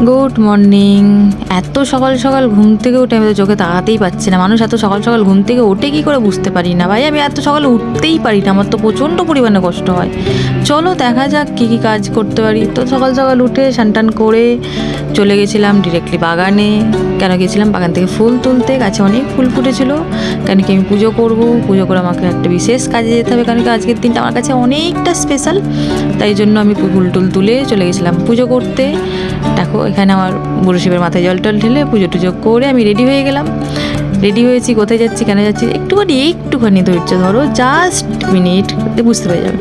Good morning. এত সকাল সকাল ঘুম থেকে উঠে আমি তো চোখে তাকাতেই পাচ্ছি না। মানুষ এত সকাল সকাল ঘুম থেকে ওঠে কী করে বুঝতে পারি না ভাই। আমি এত সকালে উঠতেই পারি না, আমার তো প্রচণ্ড পরিমাণে কষ্ট হয়। চলো দেখা যাক কী কী কাজ করতে পারি। তো সকাল সকাল উঠে স্নান করে চলে গেছিলাম ডিরেক্টলি বাগানে। কেন গেছিলাম? বাগান থেকে ফুল তুলতে। গাছে অনেক ফুল ফুটেছিল, কেন কি আমি পুজো করব। পুজো করে আমাকে একটা বিশেষ কাজে যেতে হবে, কারণ কি আজকের দিনটা আমার কাছে অনেকটা স্পেশাল। তাই জন্য আমি ফুল টুল তুলে চলে গেছিলাম পুজো করতে। দেখো এখানে আমার বুড়ো শিবের মাথায় জল টল ঢেলে পুজো টুজো করে আমি রেডি হয়ে গেলাম। রেডি হয়েছি, কোথায় যাচ্ছি কেন যাচ্ছি একটুখানি ধৈর্য ধরো, জাস্ট মিনিট, বুঝতে পেরে যাবে।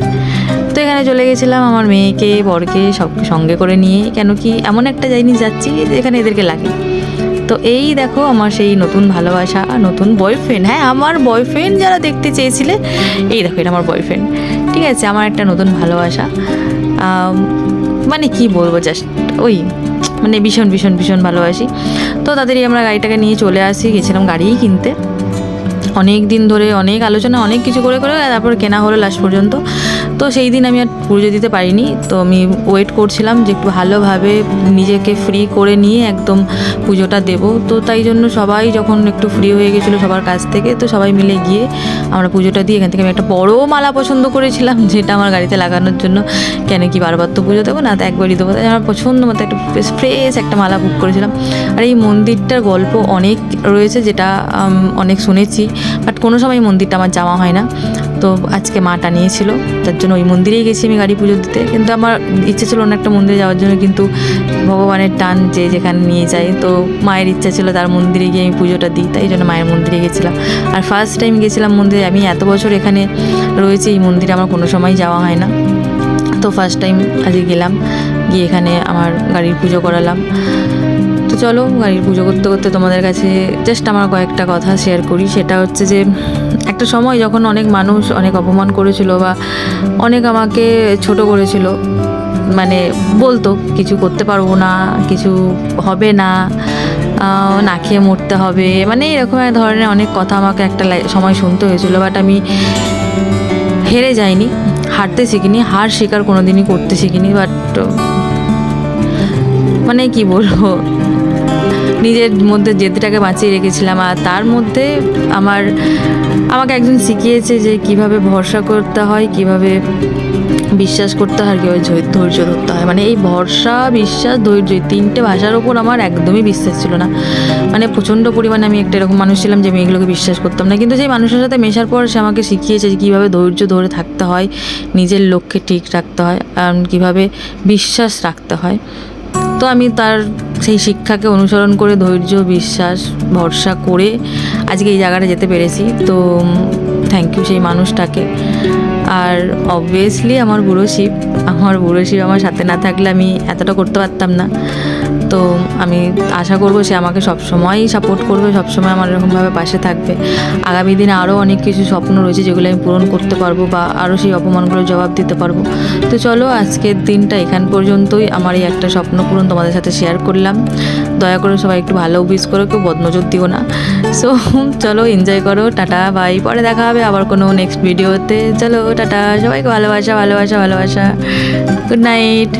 তো এখানে চলে গেছিলাম আমার মেয়েকে বরকে সব সঙ্গে করে নিয়ে, কেন কি এমন একটা জিনিস যাচ্ছি যেখানে এদেরকে লাগে। তো এই দেখো আমার সেই নতুন ভালোবাসা, নতুন বয়ফ্রেন্ড। হ্যাঁ, আমার বয়ফ্রেন্ড যারা দেখতে চেয়েছিলে, এই দেখো এটা আমার বয়ফ্রেন্ড। ঠিক আছে, আমার একটা নতুন ভালোবাসা। মানে কি বলবো, জাস্ট ওই মানে ভীষণ ভীষণ ভীষণ ভালোবাসি। তো তাদেরই আমরা গাড়িটাকে নিয়ে চলে আসি। গেছিলাম গাড়িই কিনতে, অনেক দিন ধরে অনেক আলোচনা অনেক কিছু করে করে তারপর কেনা হলো লাস্ট পর্যন্ত। তো সেই দিন আমি আর পুজো দিতে পারিনি। তো আমি ওয়েট করছিলাম যে একটু ভালোভাবে নিজেকে ফ্রি করে নিয়ে একদম পুজোটা দেব। তো তাই জন্য সবাই যখন একটু ফ্রি হয়ে গেছিলো সবার কাছ থেকে, তো সবাই মিলে গিয়ে আমরা পুজোটা দিয়ে এখান থেকে আমি একটা বড় মালা পছন্দ করেছিলাম, যেটা আমার গাড়িতে লাগানোর জন্য। কেন কি বারবার তো পুজো দেবো না, তো একবারই দেবো। তাই আমার পছন্দ মতো একটা ফ্রেশ একটা মালা বুক করেছিলাম। আর এই মন্দিরটার গল্প অনেক রয়েছে, যেটা অনেক শুনেছি, বাট কোনো সময় মন্দিরটা আমার যাওয়া হয় না। তো আজকে মাটা নিয়েছিল, তার জন্য ওই মন্দিরেই গেছি আমি গাড়ি পুজো দিতে। কিন্তু আমার ইচ্ছে ছিল অন্য একটা মন্দিরে যাওয়ার জন্য, কিন্তু ভগবানের টান যে যেখানে নিয়ে যায়। তো মায়ের ইচ্ছা ছিল তার মন্দিরে গিয়ে আমি পুজোটা দিই, তাই জন্য মায়ের মন্দিরে গেছিলাম। আর ফার্স্ট টাইম গেছিলাম মন্দিরে। আমি এত বছর এখানে রয়েছি, এই মন্দিরে আমার কোনো সময় যাওয়া হয় না। তো ফার্স্ট টাইম আজকে গেলাম, গিয়ে এখানে আমার গাড়ির পুজো করালাম। তো চলো গাড়ির পুজো করতে করতে তোমাদের কাছে জাস্ট আমার কয়েকটা কথা শেয়ার করি। সেটা হচ্ছে যে একটা সময় যখন অনেক মানুষ অনেক অপমান করেছিল বা অনেক আমাকে ছোট করেছিল, মানে বলতো কিছু করতে পারবো না, কিছু হবে না, না খেয়ে মরতে হবে, মানে এরকম এক ধরনের অনেক কথা আমাকে একটা সময় শুনতে হয়েছিল। বাট আমি হেরে যাইনি, হারতে শিখিনি, হার স্বীকার কোনো দিনই করতে শিখিনি। বাট মানে কি বলবো, নিজের মধ্যে জেদটাকে বাঁচিয়ে রেখেছিলাম। আর তার মধ্যে আমাকে একজন শিখিয়েছে যে কিভাবে ভরসা করতে হয়, কিভাবে বিশ্বাস করতে হয়, আর কীভাবে ধৈর্য ধরতে হয়। মানে এই ভরসা, বিশ্বাস, ধৈর্য, এই তিনটে ভাষার ওপর আমার একদমই বিশ্বাস ছিল না। মানে প্রচণ্ড পরিমাণে আমি একটা এরকম মানুষ ছিলাম যে আমি এগুলোকে বিশ্বাস করতাম না। কিন্তু সেই মানুষের সাথে মেশার পর সে আমাকে শিখিয়েছে যে কীভাবে ধৈর্য ধরে থাকতে হয়, নিজের লক্ষ্যে ঠিক রাখতে হয়, আর কীভাবে বিশ্বাস রাখতে হয়। তো আমি তার সেই শিক্ষাকে অনুসরণ করে ধৈর্য, বিশ্বাস, ভরসা করে আজকে এই জায়গাটা যেতে পেরেছি। তো থ্যাংক ইউ সেই মানুষটাকে। আর অবভিয়াসলি আমার বুড়ো শিব আমার সাথে না থাকলে আমি এতটা করতে পারতাম না। তো আমি আশা করবো সে আমাকে সবসময়ই সাপোর্ট করবে, সবসময় আমার এরকমভাবে পাশে থাকবে। আগামী দিনে আরও অনেক কিছু স্বপ্ন রয়েছে যেগুলো আমি পূরণ করতে পারবো, বা আরও সেই অপমানগুলোর জবাব দিতে পারবো। তো চলো আজকের দিনটা এখান পর্যন্তই। আমার এই একটা স্বপ্ন পূরণ তোমাদের সাথে শেয়ার করলাম। দয়া করে সবাই একটু ভালো উইশ করো, কেউ বদনজর দিও না। সো চলো এনজয় করো, টাটা বাই। পরে দেখা হবে আবার কোনো নেক্সট ভিডিওতে। চলো টাটা, সবাইকে ভালোবাসা ভালোবাসা ভালোবাসা, গুড নাইট।